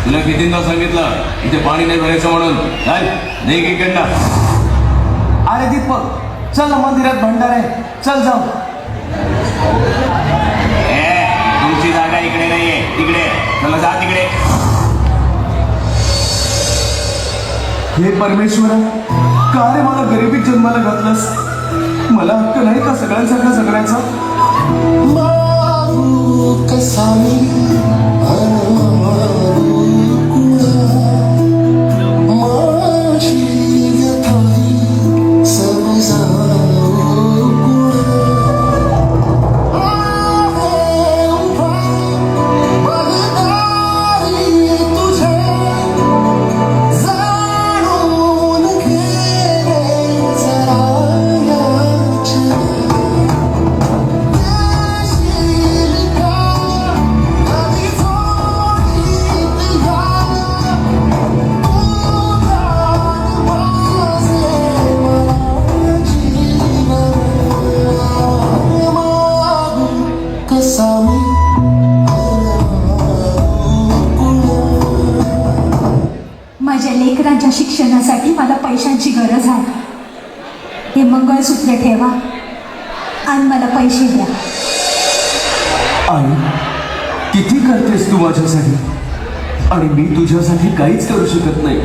तुला कितींदा सांगितलं इथे पाणी नाही भरायचं म्हणून. चल निघ इकडनं. अरे दीपक, चल ना, मंदिरात भंडार आहे, चल जाऊ. तुमची जागा इकडे नाहीये, तिकडे. चला जा तिकडे. हे परमेश्वरा, का रे मला गरिबीत जन्माला घातलंस? मला हक्क नाही का सगळ्यांसारखा जगण्याचा? माझ्या लेकरांच्या शिक्षणासाठी मला पैशांची गरज आहे. हे मंगळसूत्र ठेवा आणि मला पैसे द्या. आई, किती करतेस तू माझ्यासाठी, आणि मी तुझ्यासाठी काहीच करू शकत नाही.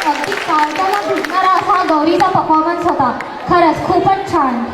अगदी काळजाला भिडणारा असा गौरीचा परफॉर्मन्स होता. खरंच खूपच छान.